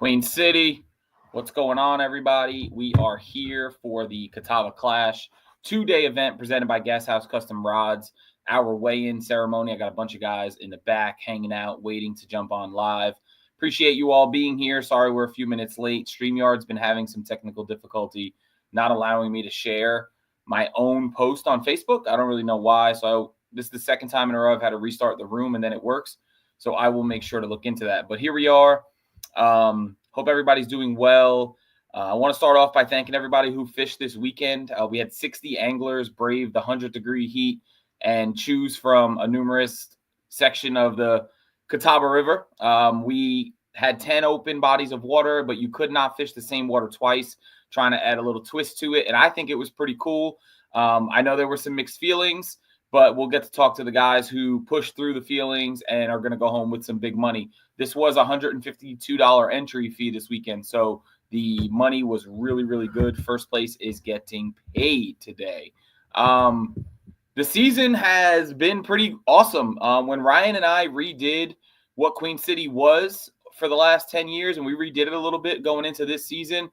Queen City. What's going on, everybody? We are here for the Catawba Clash 2-day event presented by Gas House Custom Rods. Our weigh-in ceremony. I got a bunch of guys in the back hanging out, waiting to jump on live. Appreciate you all being here. Sorry we're a few minutes late. StreamYard's been having some technical difficulty, not allowing me to share my own post on Facebook. I don't really know why. So this is the second time in a row I've had to restart the room and then it works. So I will make sure to look into that. But here we are. Hope everybody's doing well. I want to start off by thanking everybody who fished this weekend. We had 60 anglers brave the 100-degree heat and choose from a numerous section of the Catawba River. We had 10 open bodies of water, but you could not fish the same water twice, trying to add a little twist to it. And I think it was pretty cool. I know there were some mixed feelings, but we'll get to talk to the guys who pushed through the feelings and are going to go home with some big money. This was a $152 entry fee this weekend, so the money was really, really good. First place is getting paid today. The season has been pretty awesome. When Ryan and I redid what Queen City was for the last 10 years, and we redid it a little bit going into this season,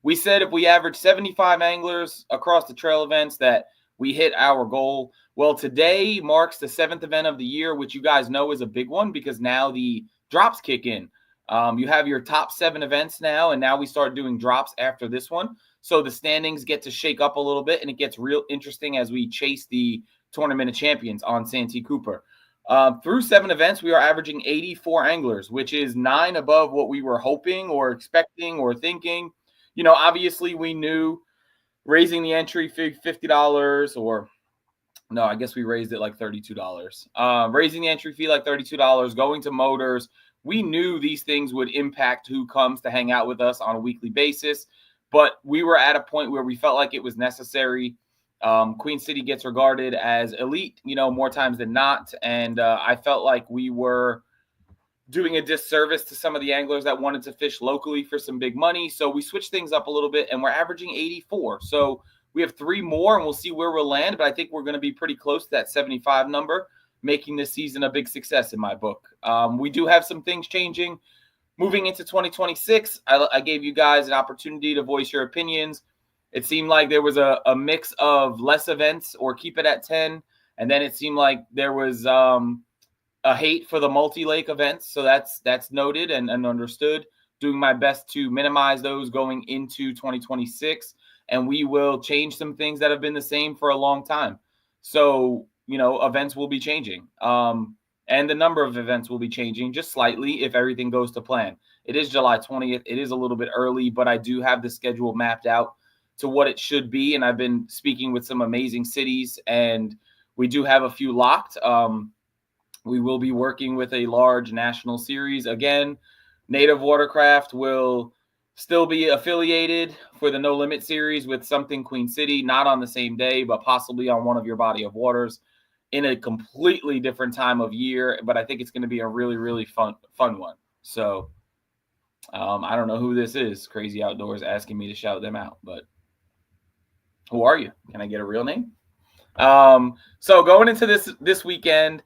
we said if we average 75 anglers across the trail events that we hit our goal. Well, today marks the 7th event of the year, which you guys know is a big one because now the drops kick in. You have your top 7 events now, and now we start doing drops after this one. So the standings get to shake up a little bit, and it gets real interesting as we chase the Tournament of Champions on Santee Cooper. Through 7 events, we are averaging 84 anglers, which is 9 above what we were hoping or expecting or thinking. You know, obviously we knew raising the entry fee $50 or no, I guess we raised it like $32. Raising the entry fee like $32, going to motors. We knew these things would impact who comes to hang out with us on a weekly basis, but we were at a point where we felt like it was necessary. Queen City gets regarded as elite, you know, more times than not. And I felt like we were doing a disservice to some of the anglers that wanted to fish locally for some big money. So we switched things up a little bit and we're averaging 84. So we have 3 more and we'll see where we'll land. But I think we're going to be pretty close to that 75 number, making this season a big success in my book. We do have some things changing. Moving into 2026, I gave you guys an opportunity to voice your opinions. It seemed like there was a mix of less events or keep it at 10. And then it seemed like there was a hate for the multi-lake events. So that's noted and understood. Doing my best to minimize those going into 2026. And we will change some things that have been the same for a long time. So, you know, events will be changing. And the number of events will be changing just slightly if everything goes to plan. It is July 20th. It is a little bit early, but I do have the schedule mapped out to what it should be. And I've been speaking with some amazing cities, and we do have a few locked. We will be working with a large national series. Again, Native Watercraft will still be affiliated for the No Limit series with something Queen City, not on the same day, but possibly on one of your body of waters in a completely different time of year. But I think it's going to be a really, really fun one. So I don't know who this is. Crazy Outdoors asking me to shout them out, but who are you? Can I get a real name? So going into this weekend,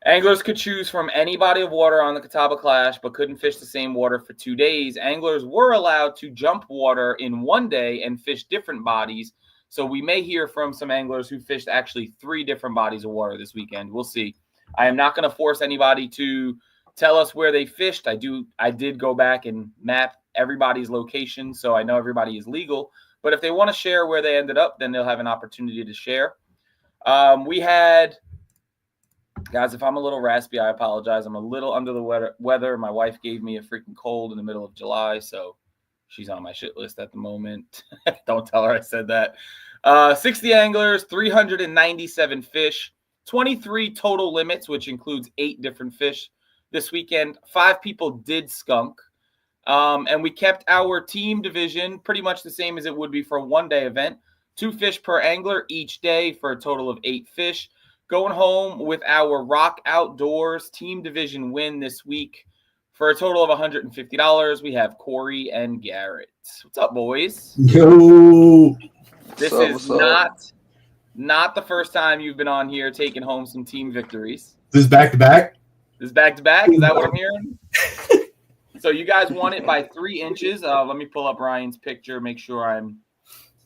anglers could choose from any body of water on the Catawba Clash, but couldn't fish the same water for 2 days. Anglers were allowed to jump water in 1 day and fish different bodies. So we may hear from some anglers who fished actually 3 different bodies of water this weekend. We'll see. I am not going to force anybody to tell us where they fished. I did go back and map everybody's location, so I know everybody is legal. But if they want to share where they ended up, then they'll have an opportunity to share. We had... Guys, if I'm a little raspy, I apologize. I'm a little under the weather. My wife gave me a freaking cold in the middle of July, so she's on my shit list at the moment. Don't tell her I said that. 60 anglers, 397 fish, 23 total limits, which includes 8 different fish this weekend. 5 people did skunk. And we kept our team division pretty much the same as it would be for a 1-day event. 2 fish per angler each day for a total of 8 fish. Going home with our Rock Outdoors team division win this week for a total of $150. We have Corey and Garrett. What's up, boys? Yo. This is not the first time you've been on here taking home some team victories. This is back to back? This is back to back? Is that what I'm hearing? So you guys won it by 3 inches. Let me pull up Ryan's picture, make sure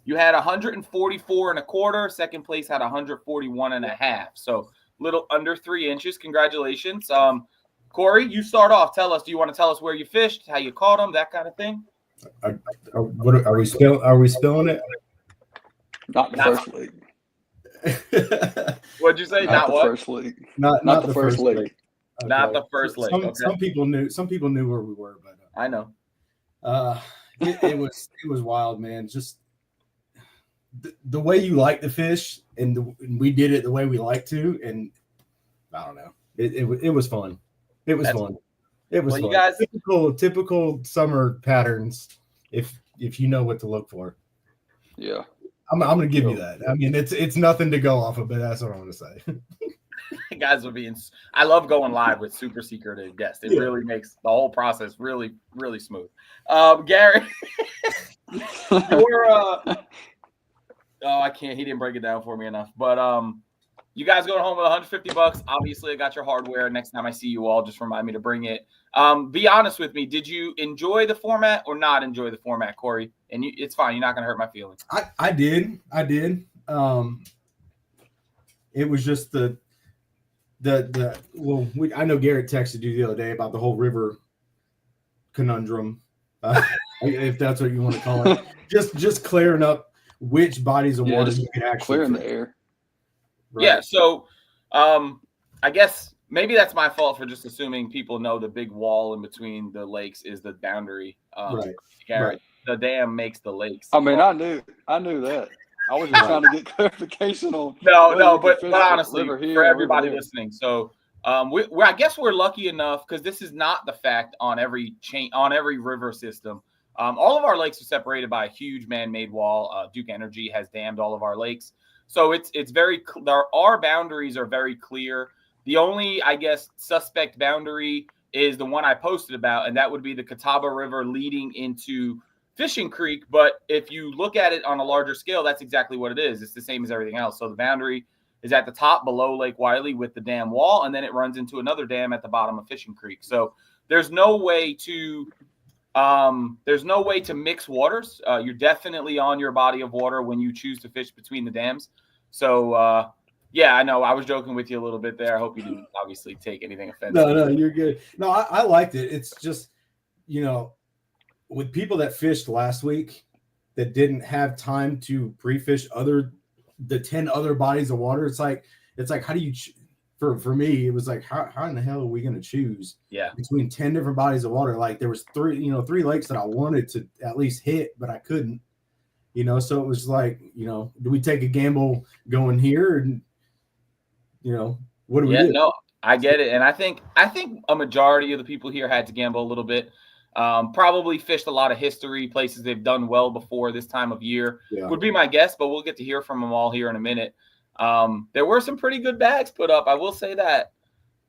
you had 144 and a quarter. Second place had 141 and a half. So little under 3 inches. Congratulations. Corey, you start off. Tell us, do you want to tell us where you fished, how you caught them, that kind of thing? Are we spilling it? Not the first league. What'd you say? Not what? First league. Not the first league. Okay. Not the first league. Some people knew where we were, but I know. It was wild, man. Just the way you like to fish, and we did it the way we like to, and I don't know. It was fun. It was fun. It was fun. You guys, typical summer patterns. If you know what to look for. Yeah. I'm going to give you that. I mean, it's nothing to go off of, but that's what I want to say. Guys will be I love going live with super secretive guests. It really makes the whole process really, really smooth. Gary, I can't. He didn't break it down for me enough. But you guys going home with $150. Obviously, I got your hardware. Next time I see you all, just remind me to bring it. Be honest with me. Did you enjoy the format or not enjoy the format, Corey? And it's fine. You're not going to hurt my feelings. I did. It was just I know Garrett texted you the other day about the whole river conundrum, if that's what you want to call it. just clearing up which bodies of water you can actually clear in the air. Right. Yeah. So, I guess maybe that's my fault for just assuming people know the big wall in between the lakes is the boundary. Right. Garrett, right. The dam makes the lakes. I mean, I knew that. I was just trying to get clarification on. But honestly, for everybody listening, so I guess we're lucky enough because this is not the fact on every river system. All of our lakes are separated by a huge man-made wall. Duke Energy has dammed all of our lakes, so it's very. Our boundaries are very clear. The only, I guess, suspect boundary is the one I posted about, and that would be the Catawba River leading into Fishing Creek. But if you look at it on a larger scale, that's exactly what it is. It's the same as everything else. So the boundary is at the top below Lake Wiley with the dam wall, and then it runs into another dam at the bottom of Fishing Creek. So there's no way to mix waters. You're definitely on your body of water when you choose to fish between the dams. So yeah, I know I was joking with you a little bit there. I hope you didn't obviously take anything offensive. No, you're good. No, I liked it. It's just, with people that fished last week that didn't have time to pre-fish the 10 other bodies of water, it's like how do you for me it was like how in the hell are we going to choose between 10 different bodies of water? Like there was three lakes that I wanted to at least hit, but I couldn't, so it was like, do we take a gamble going here, and what do we do? No, I get it. And I think a majority of the people here had to gamble a little bit. Probably fished a lot of history places they've done well before this time of year would be my guess, but we'll get to hear from them all here in a minute. There were some pretty good bags put up, I will say that.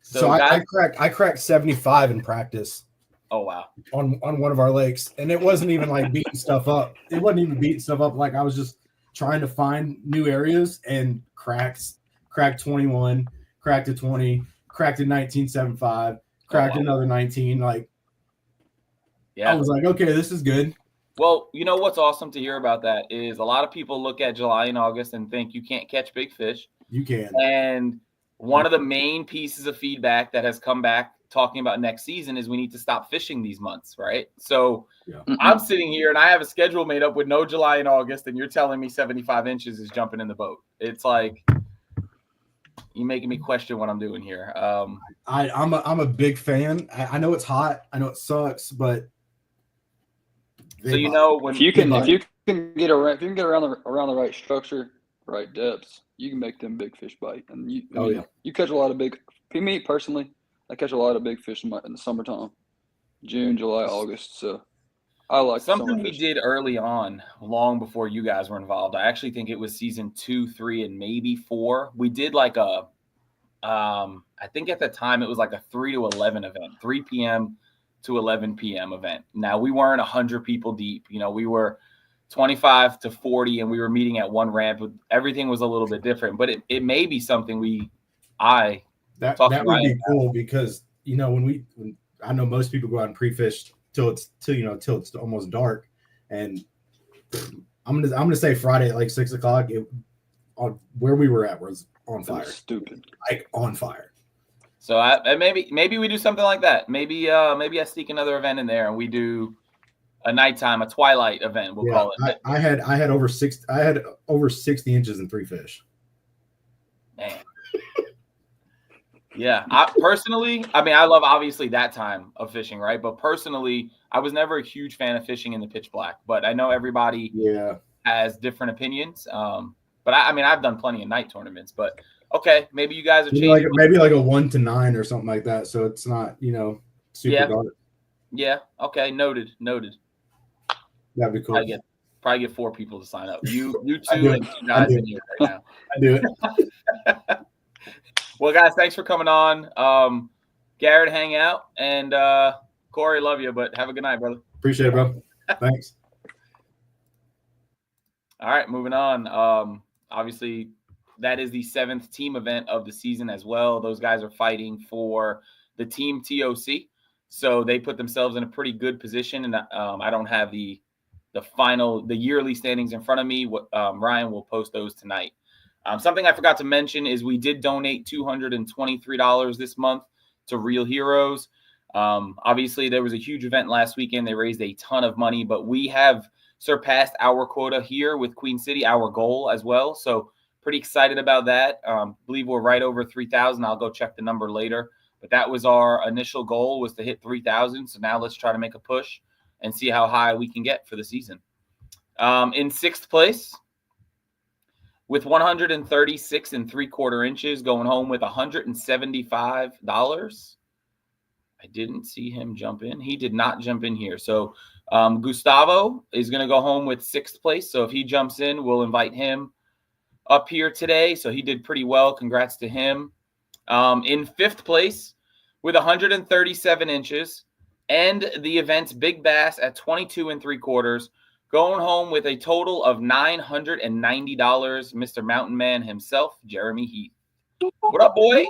So I cracked 75 in practice. Oh wow. On one of our lakes, and it wasn't even like beating stuff up. It wasn't even beating stuff up. Like I was just trying to find new areas and cracked 21, cracked a 20, cracked a 1975, cracked another 19. Like, I was like, okay, this is good. Well, what's awesome to hear about that is a lot of people look at July and August and think you can't catch big fish. You can. And one of the main pieces of feedback that has come back talking about next season is we need to stop fishing these months, right? So I'm sitting here and I have a schedule made up with no July and August, and you're telling me 75 inches is jumping in the boat. It's like you're making me question what I'm doing here. I'm a big fan. I know it's hot. I know it sucks, but so when if you can get around the right structure, right depths, you can make them big fish bite. And you catch a lot of big. For me personally, I catch a lot of big fish in the summertime, June, July, August. So I like something we did early on, long before you guys were involved. I actually think it was season 2, 3, and maybe 4. We did like I think at the time it was like a 3 to 11 event, 3 p.m. to 11 p.m. event. Now we weren't 100 people deep. We were 25 to 40, and we were meeting at one ramp. Everything was a little bit different, but it may be something that would be cool because when I know most people go out and pre-fish till it's almost dark. And I'm gonna say Friday at like 6 o'clock. On where we were at was on fire. Stupid. Like on fire. So maybe we do something like that. Maybe I sneak another event in there and we do a nighttime, a twilight event. We'll call it. I had over 60 inches and 3 fish. Man. Yeah, I love obviously that time of fishing, right? But personally, I was never a huge fan of fishing in the pitch black. But I know everybody has different opinions. But I've done plenty of night tournaments. But okay, maybe you guys are changing. Maybe like a 1 to 9 or something like that. So it's not super dark. Yeah. Okay. Noted. That'd be cool. Probably get 4 people to sign up. You two and 2 guys in here right now. I do it. Well, guys, thanks for coming on. Garrett, hang out, and Corey, love you, but have a good night, brother. Appreciate it, bro. Thanks. All right, moving on. Obviously, that is the 7th team event of the season as well. Those guys are fighting for the team TOC, so they put themselves in a pretty good position. And I don't have the yearly standings in front of me. Ryan will post those tonight. Something I forgot to mention is we did donate $223 this month to Real Heroes. Obviously, there was a huge event last weekend. They raised a ton of money, but we have surpassed our quota here with Queen City, our goal as well. So pretty excited about that. Believe we're right over 3,000. I'll go check the number later. But that was our initial goal, was to hit 3,000. So now let's try to make a push and see how high we can get for the season. In 6th place, with 136 3/4 inches, going home with $175. I didn't see him jump in. He did not jump in here. So Gustavo is going to go home with 6th place. So if he jumps in, we'll invite him up here today. So he did pretty well. Congrats to him. In 5th place with 137 inches and the event's big bass at 22 3/4, going home with a total of $990, Mr. Mountain Man himself, Jeremy Heath. What up, boy?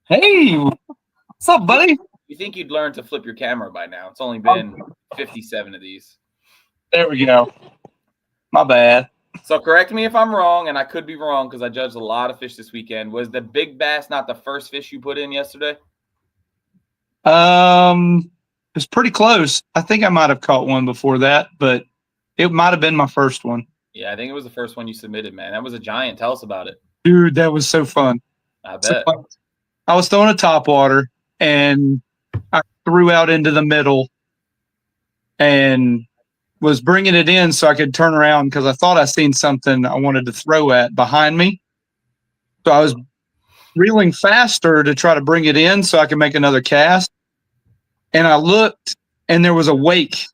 Hey, what's up, buddy? You think you'd learn to flip your camera by now. It's only been 57 of these. There we go. My bad. So correct me if I'm wrong, and I could be wrong because I judged a lot of fish this weekend. Was the big bass not the first fish you put in yesterday? It was pretty close. I think I might have caught one before that, but it might have been my first one. Yeah, I think it was the first one you submitted, man. That was a giant. Tell us about it. Dude, that was so fun. I bet. So, I was throwing a topwater, and I threw out into the middle and was bringing it in so I could turn around because I thought I seen something I wanted to throw at behind me. So I was reeling faster to try to bring it in so I could make another cast. And I looked, and there was a wake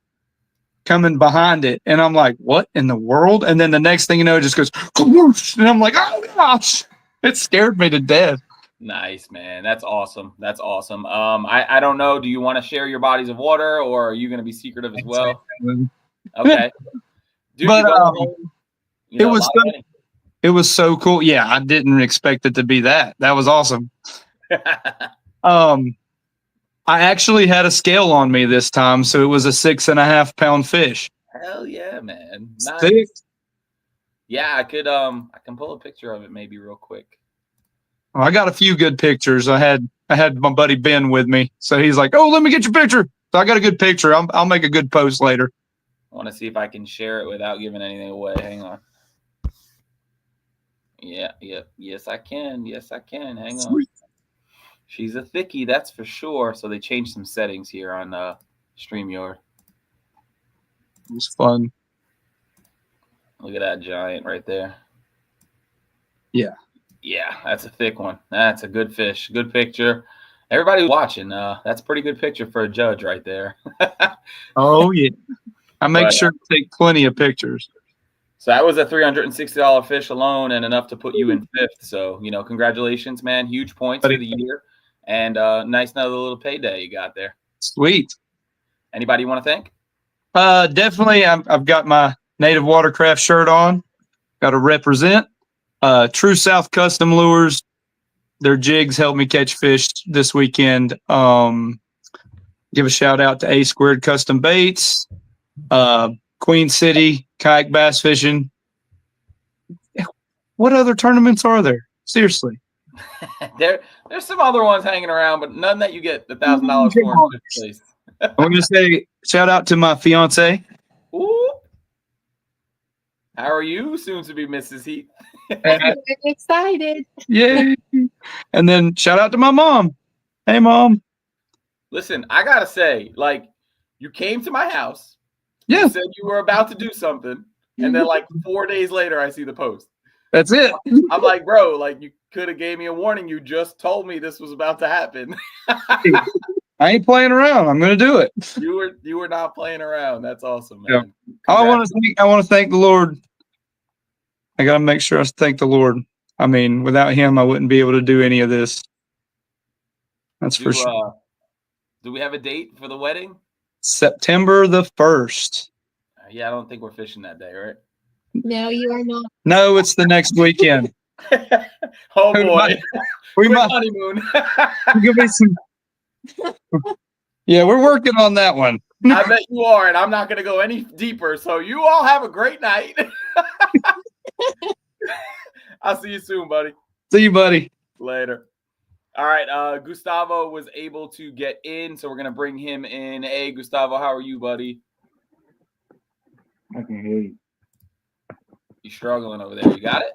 coming behind it. And I'm like, what in the world? And then the next thing you know, it just goes, whoosh, and I'm like, oh gosh, it scared me to death. Nice, man. That's awesome. That's awesome. I don't know. Do you want to share your bodies of water, or are you going to be secretive as well? Okay. Dude, but it was so cool. Yeah, I didn't expect it to be that. That was awesome. I actually had a scale on me this time, so it was a 6.5 pound fish. Hell yeah, man. Nice. 6. Yeah, I can pull a picture of it maybe real quick. Well, I got a few good pictures. I had my buddy Ben with me, so he's like, "Oh, let me get your picture." So I got a good picture. I'll make a good post later. I want to see if I can share it without giving anything away. Hang on. Yeah. Yes, I can. Hang on. She's a thickie, that's for sure. So they changed some settings here on StreamYard. It was fun. Look at that giant right there. Yeah. Yeah, that's a thick one. That's a good fish. Good picture. Everybody watching, that's a pretty good picture for a judge right there. Oh, yeah. I make sure to take plenty of pictures. So that was a $360 fish alone and enough to put you in 5th. So, congratulations, man. Huge points for the year. And nice another little payday you got there. Sweet. Anybody you want to thank? Definitely. I've got my Native Watercraft shirt on. Got to represent. True South Custom Lures. Their jigs helped me catch fish this weekend. Give a shout out to A Squared Custom Baits, Queen City Kayak Bass Fishing. What other tournaments are there? Seriously. There's some other ones hanging around, but none that you get $1,000 for in fifth place. I'm going to say shout out to my fiance. Ooh. How are you, soon to be Mrs. Heath? I'm excited. Yay. And then shout out to my mom. Hey, Mom. Listen, I got to say, like, you came to my house. Yeah. You said you were about to do something. And then, like, 4 days later, I see the post. That's it. I'm like, bro, like, you could have gave me a warning. You just told me this was about to happen. I ain't playing around. I'm going to do it. You were not playing around. That's awesome, man. Yeah. I want to thank the Lord. I got to make sure I thank the Lord. I mean, without him, I wouldn't be able to do any of this. That's for sure. Do we have a date for the wedding? September the 1st. Yeah, I don't think we're fishing that day, right? No, you are not. No, it's the next weekend. Oh boy, we might honeymoon. give me some. Yeah, we're working on that one. I bet you are, and I'm not going to go any deeper. So you all have a great night. I'll see you soon, buddy. See you, buddy. Later. All right, Gustavo was able to get in, so we're going to bring him in. Hey, Gustavo, how are you, buddy? I can hear you. You struggling over there. You got it?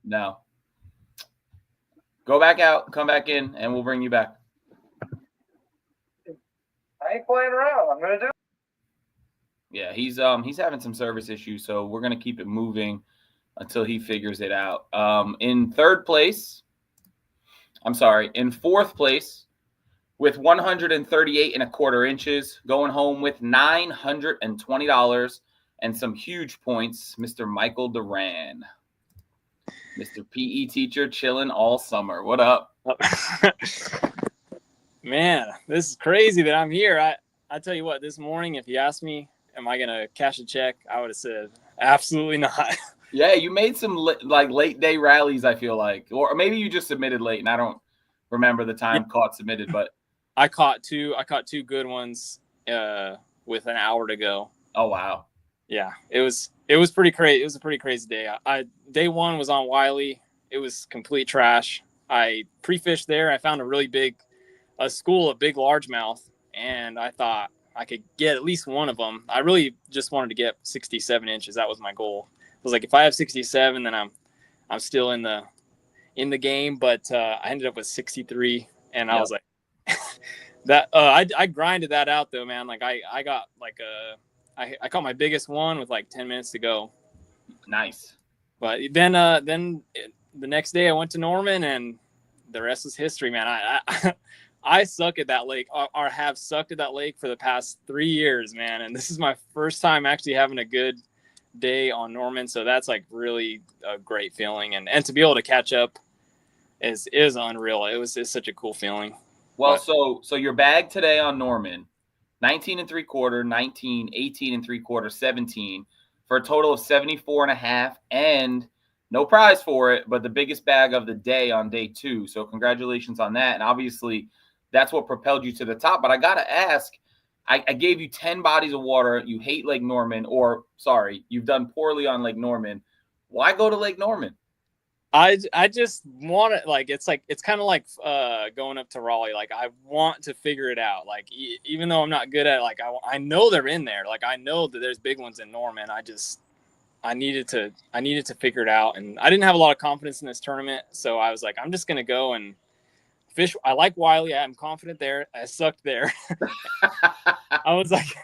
No. Go back out, come back in, and we'll bring you back. I ain't playing around. I'm going to do it. Yeah, he's having some service issues, so we're going to keep it moving until he figures it out. In fourth place, with 138 and a quarter inches, going home with $920 and some huge points, Mr. Michael Duran. Mr. PE teacher chilling all summer. What up? Man, this is crazy that I'm here. I tell you what, this morning, if you asked me, am I going to cash a check? I would have said, absolutely not. Yeah, you made some late day rallies, I feel like. Or maybe you just submitted late, and I don't remember the time caught submitted, but I caught two good ones with an hour to go. Oh wow. Yeah, it was pretty crazy. It was a pretty crazy day. Day one was on Wiley. It was complete trash. I pre-fished there. I found a school of big largemouth, and I thought I could get at least one of them. I really just wanted to get 67 inches. That was my goal. I was like, if I have 67, then I'm still in the game. But I ended up with 63, and I was like, that. I grinded that out though, man. Like I got I caught my biggest one with like 10 minutes to go. Nice. But then the next day I went to Norman, and the rest is history, man. I suck at that lake, or have sucked at that lake for the past 3 years, man. And this is my first time actually having a good day on Norman. So that's like really a great feeling. And to be able to catch up is unreal. It's such a cool feeling. Well, so your bag today on Norman, 19 3/4, 19, 18 3/4, 17, for a total of 74.5, and no prize for it, but the biggest bag of the day on day 2. So congratulations on that. And obviously that's what propelled you to the top. But I got to ask, I gave you 10 bodies of water. You hate Lake Norman, or sorry, you've done poorly on Lake Norman. Why go to Lake Norman? I just want to, it's kind of like going up to Raleigh. Like, I want to figure it out. Like, even though I'm not good at it, like I know they're in there. Like, I know that there's big ones in Norman. I needed to figure it out. And I didn't have a lot of confidence in this tournament. So I was like, I'm just going to go and fish. I like Wiley. I'm confident there. I sucked there. I was like,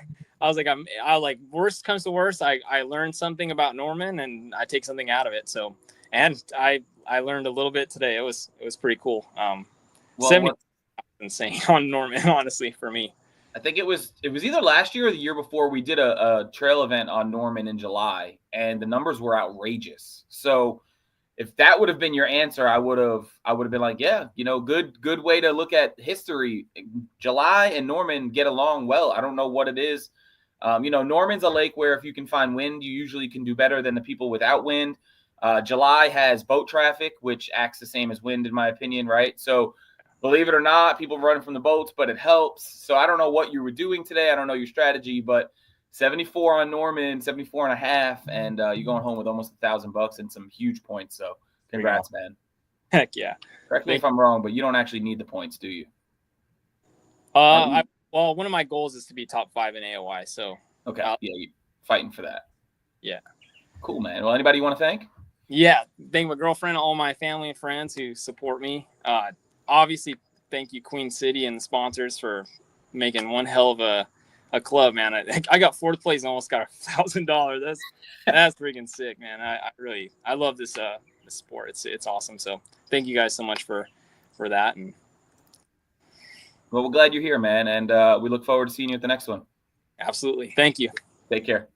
worst comes to worst. I learned something about Norman, and I take something out of it. So, and I learned a little bit today. It was pretty cool. 70 insane on Norman, honestly, for me. I think it was either last year or the year before we did a trail event on Norman in July, and the numbers were outrageous. So if that would have been your answer, I would have been like, yeah, good way to look at history. July and Norman get along well. I don't know what it is. Norman's a lake where if you can find wind, you usually can do better than the people without wind. July has boat traffic, which acts the same as wind, in my opinion, right? So believe it or not, people running from the boats, but it helps. So I don't know what you were doing today. I don't know your strategy, but 74 on Norman, 74 and a half, and you're going home with almost $1,000 and some huge points. So congrats, man. Heck yeah. Correct me if I'm wrong, but you don't actually need the points, do you? Well, one of my goals is to be top 5 in AOI. So okay, yeah, you're fighting for that. Yeah. Cool, man. Well, anybody you want to thank? Yeah, thank my girlfriend, all my family and friends who support me. Obviously, thank you, Queen City and the sponsors for making one hell of a club, man. I got 4th place and almost got $1,000. That's freaking sick, man. I love this sport. It's awesome. So thank you guys so much for that. And well, we're glad you're here, man, and we look forward to seeing you at the next one. Absolutely. Thank you. Take care.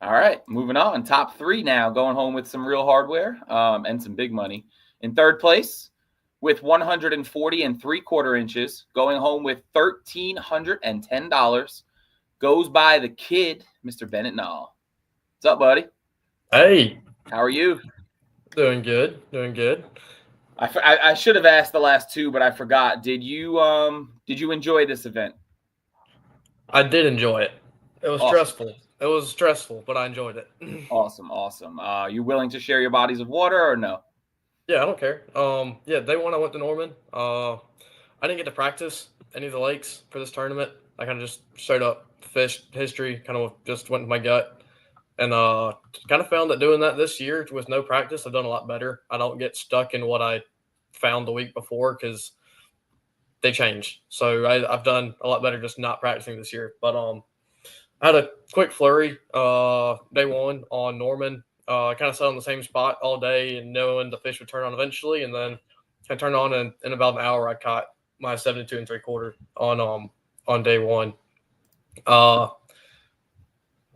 All right, moving on. Top 3 now, going home with some real hardware and some big money. In 3rd place with 140 3/4 inches, going home with $1,310, goes by the kid, Mr. Bennett Nall. What's up, buddy? Hey. How are you? Doing good. Doing good. I should have asked the last 2, but I forgot. Did you enjoy this event? I did enjoy it. It was awesome. Stressful. It was stressful, but I enjoyed it. Awesome. You willing to share your bodies of water or no? Yeah, I don't care. Day 1 I went to Norman. I didn't get to practice any of the lakes for this tournament. I kind of just straight up fished history, kind of just went with my gut. And kind of found that doing that this year with no practice, I've done a lot better. I don't get stuck in what I found the week before because they change. So I've done a lot better just not practicing this year. But I had a quick flurry day 1 on Norman. I kind of sat on the same spot all day and knowing the fish would turn on eventually. And then I turned on, and in about an hour, I caught my 72 3/4 on day 1.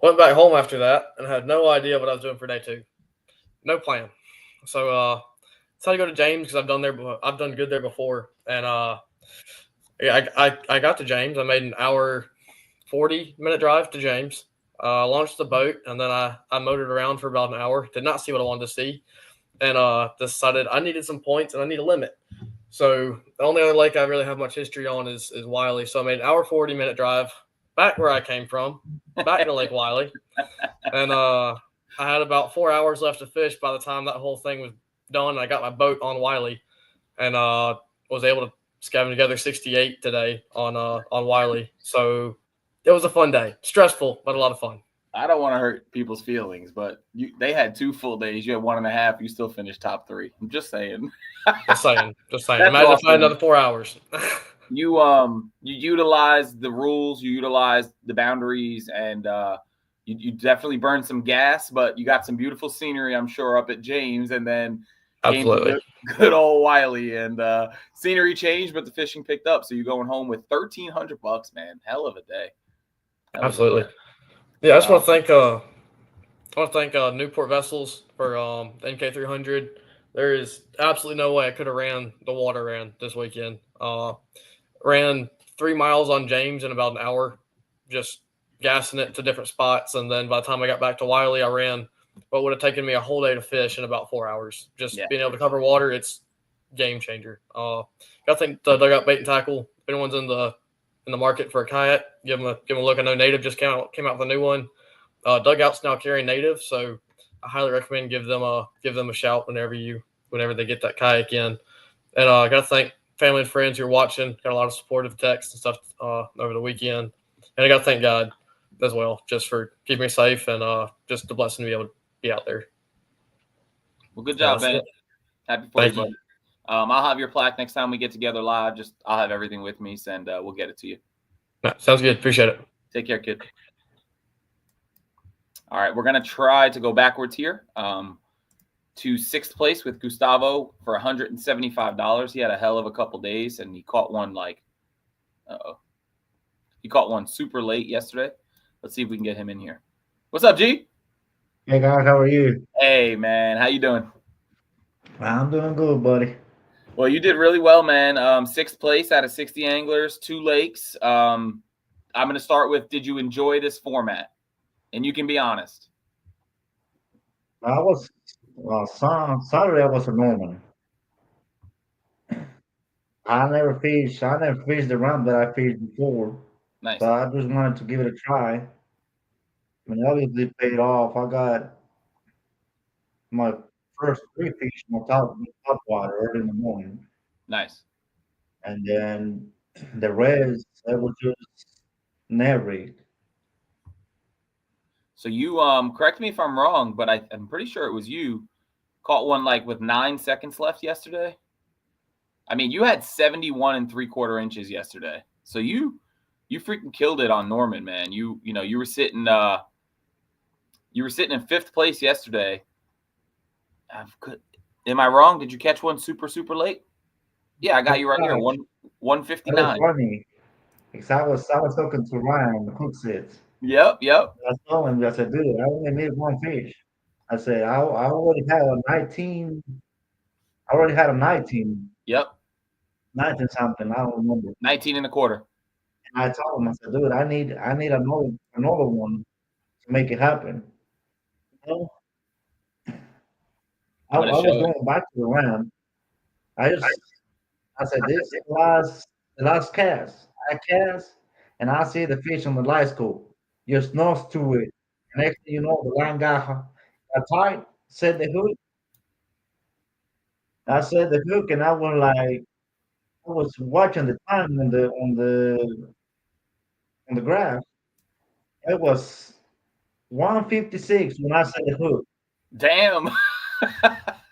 Went back home after that and had no idea what I was doing for day 2. No plan. So decided to go to James because I've done good there before. And I got to James. I made an hour 40-minute drive to James. Launched the boat, and then I motored around for about an hour. Did not see what I wanted to see, and decided I needed some points and I need a limit. So the only other lake I really have much history on is Wiley. So I made an hour 40-minute drive back where I came from, back to Lake Wiley, and I had about 4 hours left to fish by the time that whole thing was done. I got my boat on Wiley, and was able to scavenge together 68 today on Wiley. So it was a fun day. Stressful, but a lot of fun. I don't want to hurt people's feelings, but they had 2 full days. You had 1.5. You still finished top 3. I'm just saying. Just saying. Imagine awesome. If I had another 4 hours. You utilized the rules. You utilized the boundaries, and you definitely burned some gas. But you got some beautiful scenery, I'm sure, up at James, and then absolutely good old Wiley, and scenery changed, but the fishing picked up. So you're going home with $1,300, man. Hell of a day. Absolutely. Yeah, I just want to thank Newport Vessels for the NK300. There is absolutely no way I could have ran the water ran this weekend. Ran 3 miles on James in about an hour, just gassing it to different spots. And then by the time I got back to Wiley, I ran what would have taken me a whole day to fish in about 4 hours. Just being able to cover water, it's game changer. I think the dugout bait and tackle, if anyone's in the market for a kayak, give them a look. I know Native just came out with a new one. Dugout's now carrying Native, so I highly recommend give them a shout whenever they get that kayak in. And I got to thank family and friends who are watching. Got a lot of supportive texts and stuff over the weekend, and I got to thank God as well just for keeping me safe and just the blessing to be able to be out there. Well, good job, Ben. Happy for you, buddy. I'll have your plaque next time we get together live. I'll have everything with me, and we'll get it to you. Sounds good. Appreciate it. Take care, kid. All right, we're going to try to go backwards here to 6th place with Gustavo for $175. He had a hell of a couple days, and he caught one he caught one super late yesterday. Let's see if we can get him in here. What's up, G? Hey, guys. How are you? Hey, man. How you doing? I'm doing good, buddy. Well, you did really well, man. 6th place out of 60 anglers, 2 lakes. I'm going to start with, did you enjoy this format? And you can be honest. I was Saturday. I was a Norman. I never fished the round that I fished before. Nice. So I just wanted to give it a try. I mean, obviously it paid off. I got my first 3 fish in my top water early in the morning. Nice. And then the rest, I was just narrate. So you correct me if I'm wrong, but I'm pretty sure it was you caught one like with 9 seconds left yesterday. I mean, you had 71 3/4 inches yesterday. So you freaking killed it on Norman, man. You were sitting in 5th place yesterday. Am I wrong? Did you catch one super late? Yeah, I got you right here. That was 159. funny. Because I was talking to Ryan, the cook said. Yep. I told him, I said, dude, I only made 1 fish. I said, I already had a 19. I already had a 19. Yep. 19 something. I don't remember. 19 1/4. And I told him, I said, dude, I need another one to make it happen. You know? I was going back to the round. I said, this is the last cast. I cast and I see the fish on the light scope. Just nose to it. And next thing you know, the line got tight, set the hook. I set the hook and I was watching the time on the graph. It was 156 when I set the hook. Damn.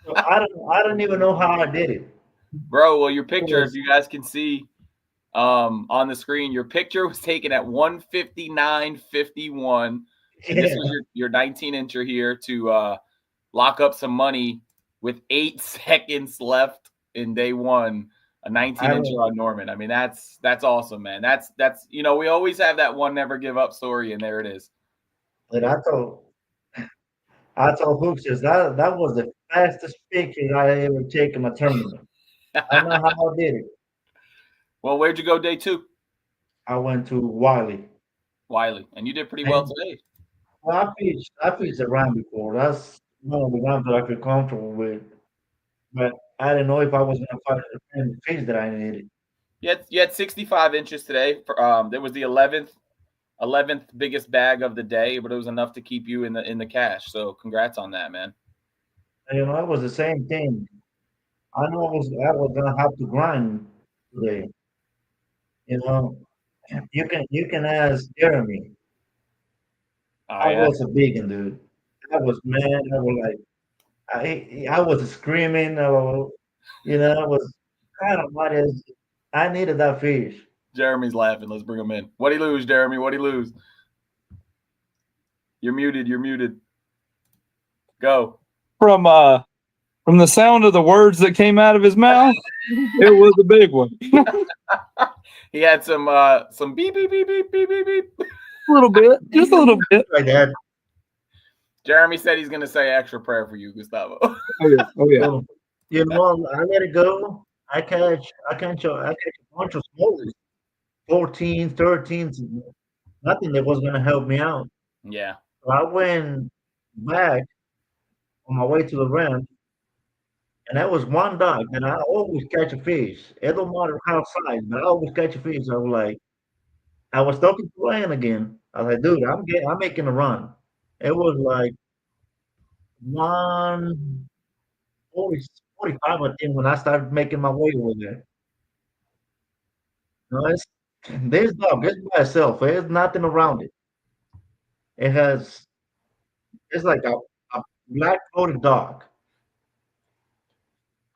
So I don't even know how I did it. Bro, well, your picture, if you guys can see on the screen, your picture was taken at 159.51. And this was your 19-incher here to lock up some money with 8 seconds left in day one. A 19-incher on Norman. I mean, that's awesome, man. That's we always have that one never give up story, and there it is. And I told Hooks that was the fastest picture I ever taken in a tournament. I don't know how I did it. Well, where'd you go day 2? I went to Wiley. And you did pretty well today. Well, I fished around before. That's one of the ones that I feel comfortable with. But I didn't know if I was gonna find the same fish that I needed. You had 65 inches today. There was the 11th biggest bag of the day, but it was enough to keep you in the cash. So congrats on that, man. And, it was the same thing. I know I was gonna have to grind today. You can ask Jeremy. I was a big one, dude. I was mad. I was like, I was screaming. I was kind of mad as I needed that fish. Jeremy's laughing. Let's bring him in. What'd he lose, Jeremy? What'd he lose? You're muted. Go. From the sound of the words that came out of his mouth, it was a big one. He had some beep beep beep beep beep beep beep. A little bit, just a little bit. Like that. Jeremy said he's gonna say extra prayer for you, Gustavo. Oh yeah. So, I let it go. I catch a bunch of smallies, 14, 13, nothing that was gonna help me out. Yeah. So I went back on my way to the ramp, and that was one dock, and I always catch a fish. It don't matter how size, but I always catch a fish. I was talking to Ryan again. I was like, dude, I'm making a run. It was like 145, I think, when I started making my way over there. No, this dog is by itself. There's nothing around it. It's like a black coated dog.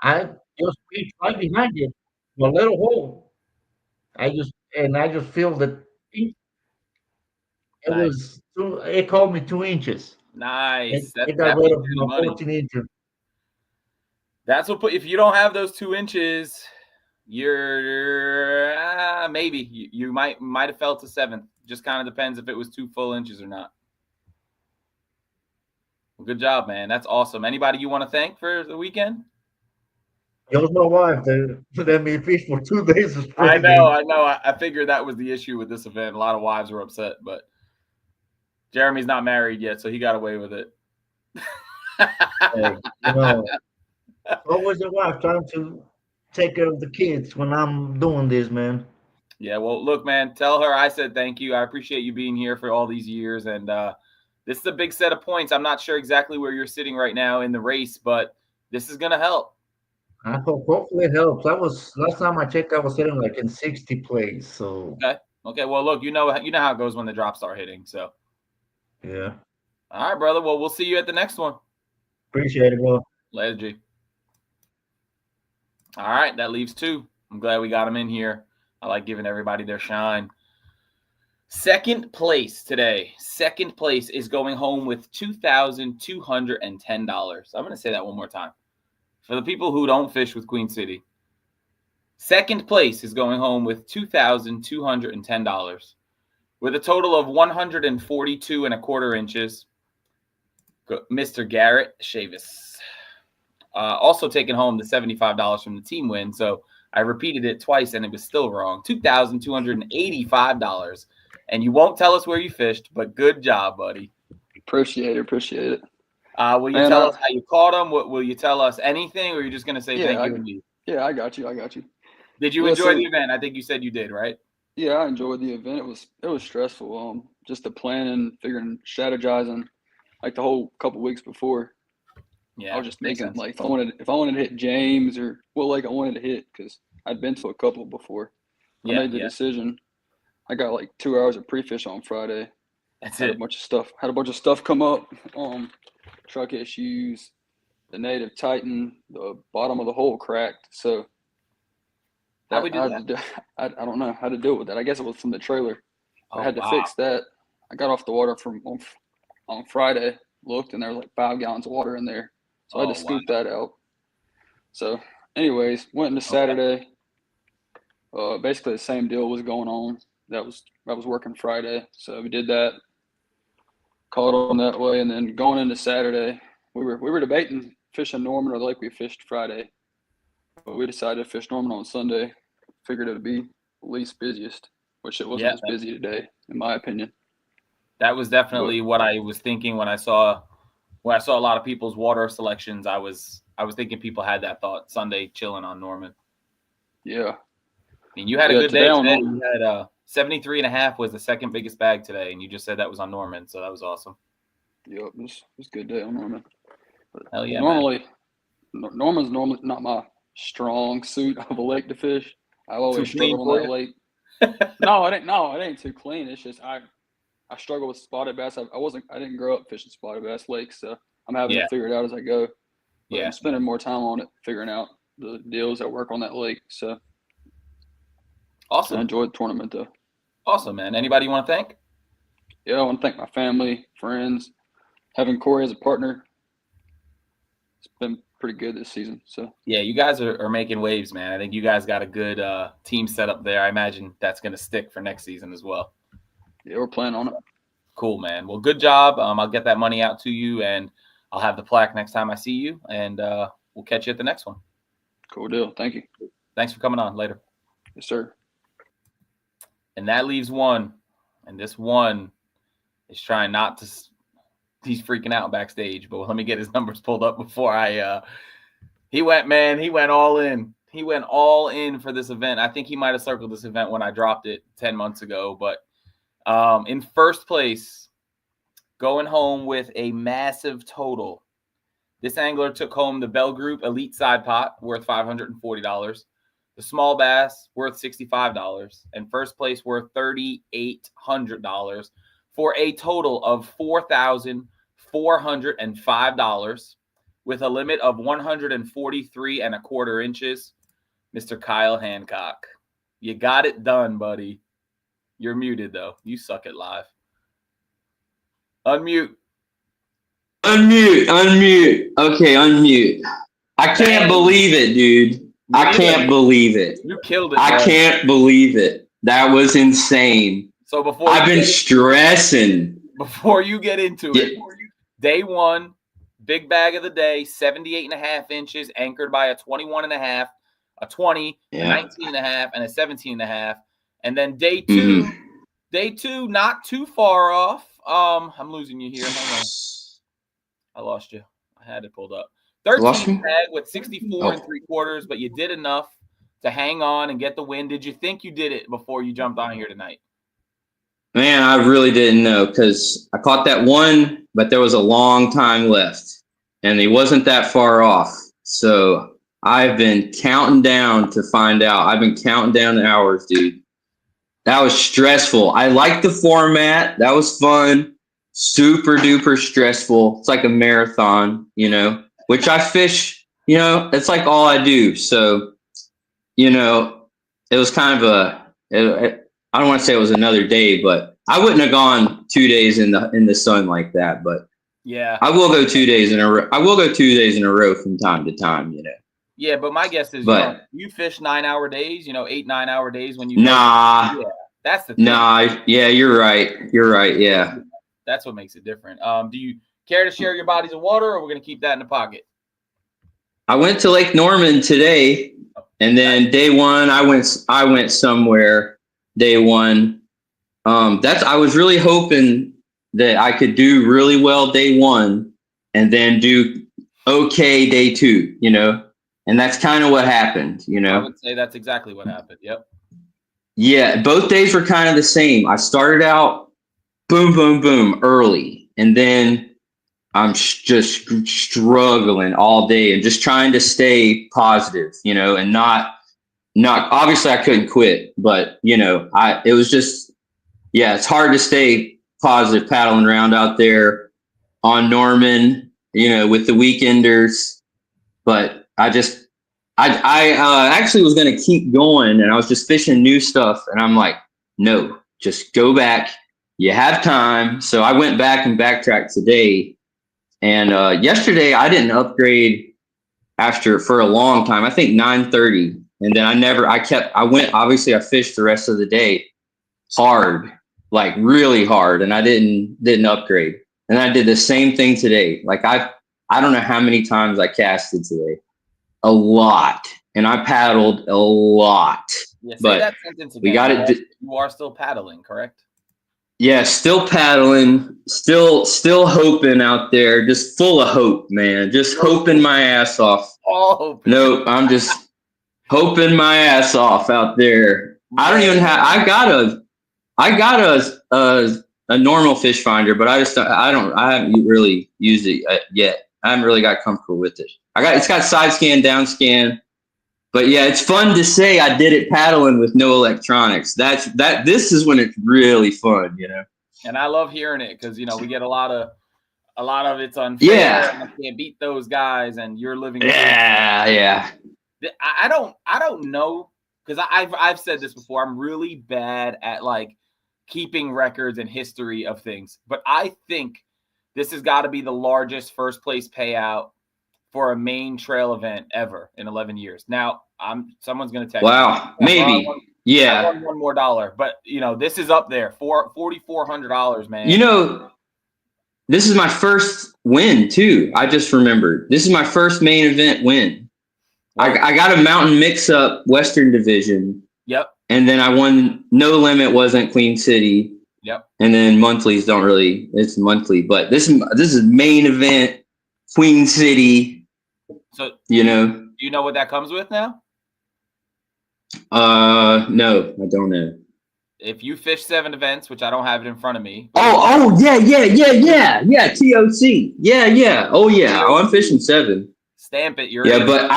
I just reach right behind it, a little hole. I just feel that it Nice. it called me 2 inches. Nice. It got rid of my 14 inches. That's what if you don't have those 2 inches, you're maybe you might have fell to 7th. Just kind of depends if it was 2 full inches or not. Well, good job, man. That's awesome. Anybody you want to thank for the weekend? It was my wife that let me fish for 2 days straight. I know. I figured that was the issue with this event. A lot of wives were upset, but Jeremy's not married yet, so he got away with it. Hey, what was your wife trying to take care of the kids when I'm doing this, man. Yeah, well, look, man, tell her I said thank you. I appreciate you being here for all these years. And this is a big set of points. I'm not sure exactly where you're sitting right now in the race, but this is going to help. I hope hopefully it helps. I was last time I checked, I was sitting like in 60 place. So Okay. Well, look, you know how it goes when the drops start hitting. So, yeah. all right, brother. Well, we'll see you at the next one. Appreciate it, bro. Later, G. All right, that leaves 2. I'm glad we got them in here. I like giving everybody their shine. Second place today. Second place is going home with $2,210. I'm going to say that one more time. For the people who don't fish with Queen City, second place is going home with $2,210 with a total of 142 1/4 inches. Mr. Garrett Chavis. Also taking home the $75 from the team win. So I repeated it twice and it was still wrong. $2,285. And you won't tell us where you fished, but good job, buddy. Appreciate it. Will you tell us how you caught them? Will you tell us anything, or are you just going to say thank you and leave? Yeah, I got you. Did you enjoy the event? I think you said you did, right? Yeah, I enjoyed the event. It was stressful. Just the planning, figuring, strategizing, like the whole couple weeks before. Yeah, I was just thinking like if I wanted to hit James or what lake I wanted to hit, because I'd been to a couple before. I made the decision. I got like 2 hours of pre-fish on Friday. Had a bunch of stuff come up. Truck issues, the native Titan, the bottom of the hole cracked. So how we do that? I don't know how to deal with that. I guess it was from the trailer. I had to fix that. I got off the water on Friday, looked, and there was like 5 gallons of water in there. So I had to scoop that out. So anyways, went into Saturday. Basically the same deal was going on. I was working Friday. So we did that. Caught on that way, and then going into Saturday, we were debating fishing Norman or the lake we fished Friday. But we decided to fish Norman on Sunday. Figured it would be least busiest, which it wasn't as busy today, in my opinion. That was definitely what I was thinking when I saw a lot of people's water selections. I was thinking people had that thought Sunday chilling on Norman. Yeah. I mean, you had a good day today. You had 73.5 was the second biggest bag today, and you just said that was on Norman, so that was awesome. Yep, it was a good day on Norman. But hell yeah, Norman's normally not my strong suit of a lake to fish. I've always struggled on that lake. No, it ain't too clean. It's just I struggle with spotted bass. I didn't grow up fishing spotted bass lakes, so I'm having to figure it out as I go. But I'm spending more time on it, figuring out the deals that work on that lake. So awesome. I enjoyed the tournament though. Awesome, man. Anybody you want to thank? Yeah, I want to thank my family, friends. Having Corey as a partner, it's been pretty good this season. So yeah, you guys are making waves, man. I think you guys got a good team set up there. I imagine that's going to stick for next season as well. Yeah, we're planning on it. Cool, man. Well, good job. I'll get that money out to you, and I'll have the plaque next time I see you, and we'll catch you at the next one. Cool deal. Thank you. Thanks for coming on. Later. Yes, sir. And that leaves one, and this one is trying not to – he's freaking out backstage, but let me get his numbers pulled up before he went all in. He went all in for this event. I think he might have circled this event when I dropped it 10 months ago, but in first place, going home with a massive total. This angler took home the Bell Group Elite Side Pot worth $540. The small bass worth $65, and first place worth $3,800 for a total of $4,405 with a limit of 143 1/4 inches. Mr. Kyle Hancock, you got it done, buddy. You're muted though. You suck at live. Unmute. Unmute. Okay, unmute. I can't believe it, dude. I can't believe it. You killed it. I can't believe it. That was insane. So before I've been stressing. Before you get into it, day one, big bag of the day, 78.5 inches, anchored by a 21.5, a 20, a 19.5, and a 17.5. And then day two, not too far off. I'm losing you here. Hang on. I lost you. I had it pulled up. 13 bag with 64 3/4, but you did enough. to hang on and get the win. Did you think you did it before you jumped on here tonight? Man, I really didn't know because I caught that one, but there was a long time left, and he wasn't that far off. So I've been counting down to find out. I've been counting down the hours, dude. That was stressful. I liked the format. That was fun. Super duper stressful. It's like a marathon, which I fish, it's like all I do. So, it was kind of I don't want to say it was another day, but I wouldn't have gone 2 days in the sun like that. But yeah, I will go 2 days in a row. I will go 2 days in a row from time to time, Yeah, but my guess is you fish 9-hour days, 8-9 hour days when you Nah. Yeah, that's the thing. Nah, yeah, you're right. You're right, yeah. That's what makes it different. Do you care to share your bodies of water, or we're gonna keep that in the pocket? I went to Lake Norman today, and then day one I went somewhere. Day one, I was really hoping that I could do really well day one, and then do okay day two. And that's kind of what happened. I would say that's exactly what happened. Yep. Yeah, both days were kind of the same. I started out boom, boom, boom early, and then I'm just struggling all day and just trying to stay positive, and not obviously I couldn't quit, but it was just, it's hard to stay positive paddling around out there on Norman, with the weekenders. But I actually was going to keep going, and I was just fishing new stuff, and I'm like, no, just go back. You have time. So I went back and backtracked today. And yesterday I didn't upgrade for a long time. I think 9:30. And then I fished the rest of the day hard, like really hard. And I didn't upgrade. And I did the same thing today. Like I don't know how many times I casted today. A lot. And I paddled a lot. Yeah, but that sentence again. We got it. You are still paddling, correct? Yeah, still paddling, still hoping out there, just full of hope, man. Just hoping my ass off. Nope, I'm just hoping my ass off out there. I don't even have. I got a normal fish finder, but I haven't really used it yet. I haven't really got comfortable with it. It's got side scan, down scan. But yeah, it's fun to say I did it paddling with no electronics. This is when it's really fun, And I love hearing it because we get a lot of it's unfair. Yeah, and I can't beat those guys, and you're living. Yeah. I don't know, because I've said this before. I'm really bad at like keeping records and history of things, but I think this has got to be the largest first place payout for a main trail event ever in 11 years. Now, someone's going to text Wow, me. maybe. I won one more dollar, but this is up there for $4,400, man. This is my first win too. I just remembered. This is my first main event win. I got a mountain mix-up Western Division. Yep. And then I won. No Limit wasn't Queen City. Yep. And then monthlies don't really. It's monthly, but this is main event Queen City. So do you know what that comes with now? No, I don't know. If you fish 7 events, which I don't have it in front of me. Yeah. TOC. Yeah. Oh yeah. Oh, I'm fishing 7. Stamp it. You're in. But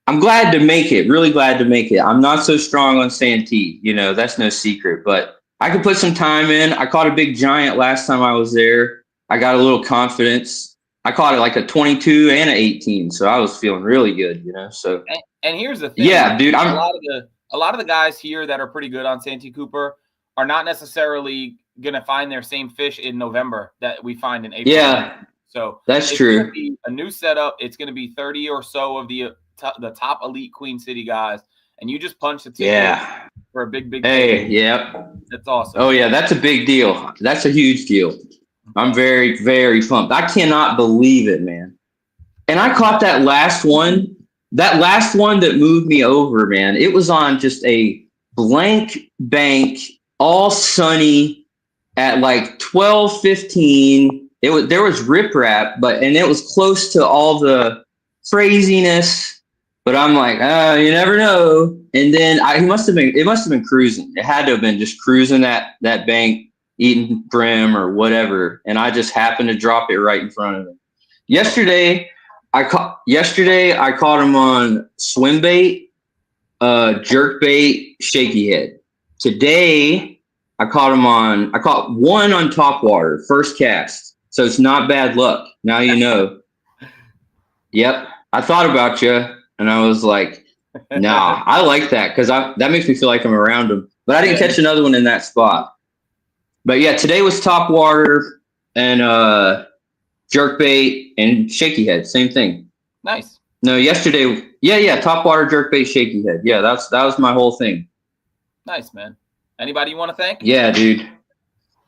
I'm glad to make it. Really glad to make it. I'm not so strong on Santee. That's no secret. But I could put some time in. I caught a big giant last time I was there. I got a little confidence. I caught it like a 22 and an 18, so I was feeling really good, So and here's the thing. Yeah, dude. A lot of the guys here that are pretty good on Santee Cooper are not necessarily gonna find their same fish in November that we find in April. Yeah. So that's true. Gonna be a new setup. It's gonna be 30 or so of the top elite Queen City guys, and you just punch the ticket for a big. Hey, yep. That's awesome. Oh yeah, that's a big deal. That's a huge deal. I'm very, very pumped. I cannot believe it, man. And I caught that last one that moved me over, man. It was on just a blank bank, all sunny at like 12:15. There was riprap, and it was close to all the craziness. But I'm like, you never know. And then it must have been cruising. It had to have been just cruising that bank, eating brim or whatever. And I just happened to drop it right in front of him. Yesterday I caught him on swim bait, jerk bait, shaky head. Today I caught one on top water, first cast. So it's not bad luck. Now you know. Yep. I thought about you. And I was like, nah, I like that because that makes me feel like I'm around him. But I didn't catch another one in that spot. But yeah, today was top water and jerk bait and shaky head. Same thing. Nice. No, yesterday, top water, jerk bait, shaky head. Yeah, that was my whole thing. Nice, man. Anybody you want to thank? Yeah, dude.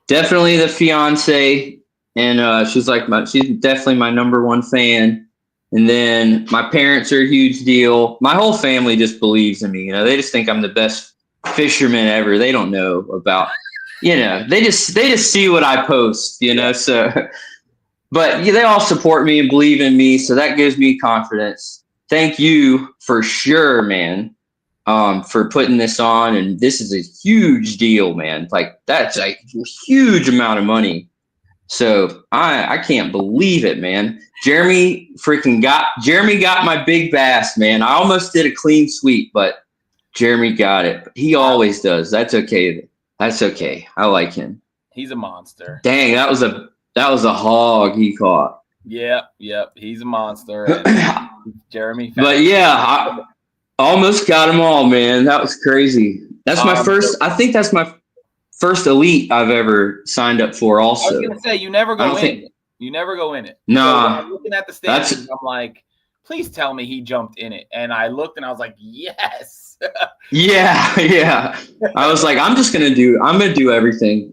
Definitely the fiance. And she's definitely my number one fan. And then my parents are a huge deal. My whole family just believes in me. You know, they just think I'm the best fisherman ever. They don't know about, you know, they just see what I post, you know. So, but they all support me and believe in me. So that gives me confidence. Thank you for sure, man, for putting this on. And this is a huge deal, man. Like that's a huge amount of money. So I can't believe it, man. Jeremy got my big bass, man. I almost did a clean sweep, but Jeremy got it. He always does. That's okay. That's okay. I like him. He's a monster. Dang, that was a hog he caught. Yep. He's a monster. Jeremy. But yeah, I almost got them all, man. That was crazy. That's my first. I think that's my first elite I've ever signed up for. Also, I was gonna say you never go in it. You never go in it. Nah. So I'm looking at the standings, I'm like, please tell me he jumped in it. And I looked and I was like, yes. Yeah. I was like, I'm gonna do everything.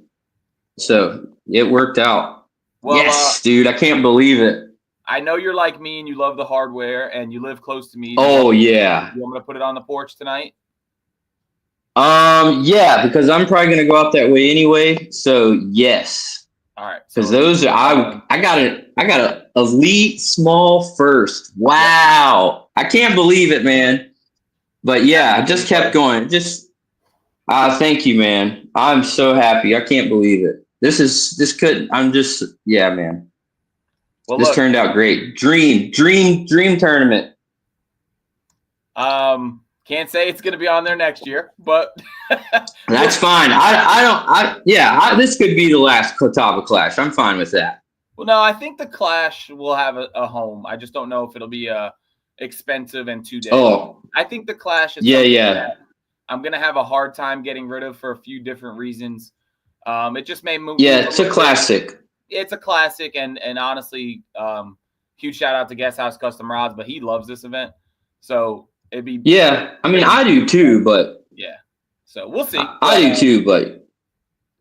So it worked out. Well, yes, dude, I can't believe it. I know you're like me and you love the hardware and you live close to me. Oh yeah. You want me to put it on the porch tonight? Yeah, because I'm probably gonna go out that way anyway. So yes. All right. Because those are I got a elite small first. Wow. I can't believe it, man. But yeah, I just kept going. Thank you, man. I'm so happy. I can't believe it. Yeah, man. Well, this turned out great. Dream tournament. Can't say it's going to be on there next year, but that's fine. This could be the last Catawba Clash. I'm fine with that. Well, no, I think the Clash will have a home. I just don't know if it'll be expensive and 2 days. Oh, I think the Clash is that I'm going to have a hard time getting rid of for a few different reasons. It just may move. Yeah, it's a classic. It's a classic, and honestly, huge shout out to Guest House Custom Rods, but he loves this event, so it'd be. Yeah, I mean, I do too, but yeah, so we'll see. I do too, but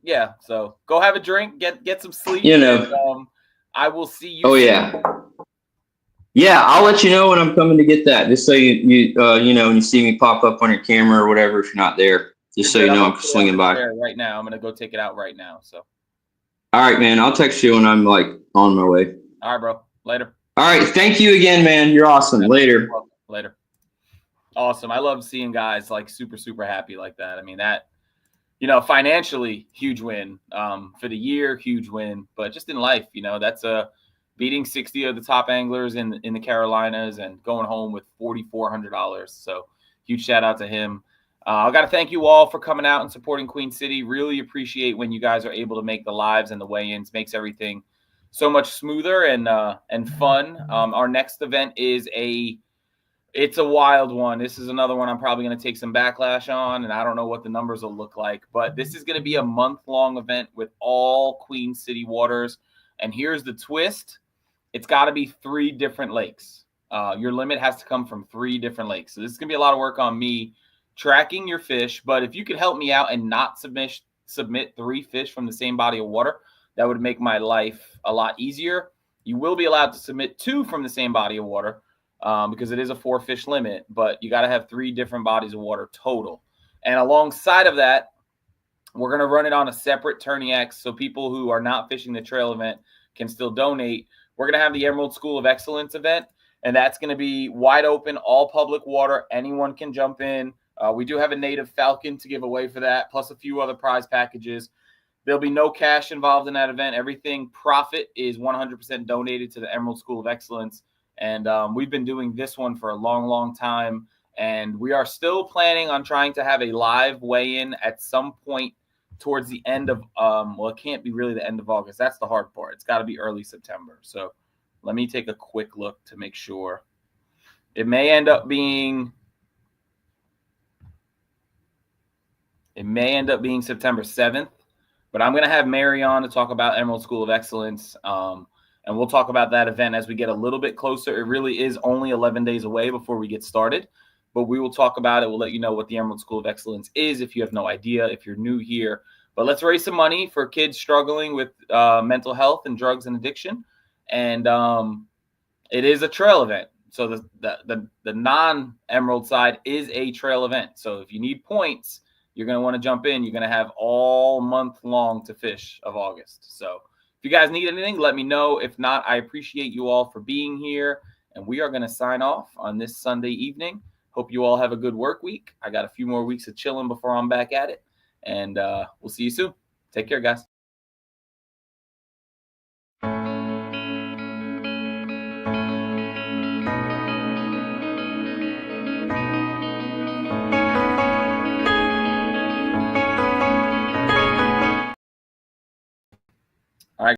yeah, so go have a drink, get some sleep. You know, and, I will see you. Oh soon. Yeah, I'll let you know when I'm coming to get that. Just so you know when you see me pop up on your camera or whatever, if you're not there, just so you know I'm swinging by. Right now, I'm gonna go take it out right now. So. All right, man. I'll text you when I'm like on my way. All right, bro. Later. All right. Thank you again, man. You're awesome. Later. Later. Awesome. I love seeing guys like super, super happy like that. I mean, that, financially, huge win. For the year, huge win. But just in life, that's beating 60 of the top anglers in the Carolinas and going home with $4,400. So huge shout out to him. I got to thank you all for coming out and supporting Queen City. Really appreciate when you guys are able to make the lives and the weigh-ins. Makes everything so much smoother and fun. Our next event is it's a wild one. This is another one I'm probably going to take some backlash on, and I don't know what the numbers will look like. But this is going to be a month-long event with all Queen City waters. And here's the twist. It's got to be 3 different lakes. Your limit has to come from 3 different lakes. So this is going to be a lot of work on me tracking your fish, but if you could help me out and not submit 3 fish from the same body of water, that would make my life a lot easier. You will be allowed to submit 2 from the same body of water because it is a 4 fish limit, but you got to have 3 different bodies of water total. And alongside of that, we're going to run it on a separate Tourney X so people who are not fishing the trail event can still donate. We're going to have the Emerald School of Excellence event. And that's going to be wide open, all public water. Anyone can jump in. We do have a native falcon to give away for that, plus a few other prize packages. There'll be no cash involved in that event. Everything profit is 100% donated to the Emerald School of Excellence. And we've been doing this one for a long, long time. And we are still planning on trying to have a live weigh-in at some point towards the end of, well, it can't be really the end of August. That's the hard part. It's got to be early September. So let me take a quick look to make sure. It may end up being September 7th, but I'm going to have Mary on to talk about Emerald School of Excellence. And we'll talk about that event as we get a little bit closer. It really is only 11 days away before we get started, but we will talk about it. We'll let you know what the Emerald School of Excellence is if you have no idea, if you're new here. But let's raise some money for kids struggling with mental health and drugs and addiction. And it is a trail event. So the non-Emerald side is a trail event. So if you need points, you're going to want to jump in. You're going to have all month long to fish of August. So if you guys need anything, let me know. If not, I appreciate you all for being here. And we are going to sign off on this Sunday evening. Hope you all have a good work week. I got a few more weeks of chilling before I'm back at it. And we'll see you soon. Take care, guys.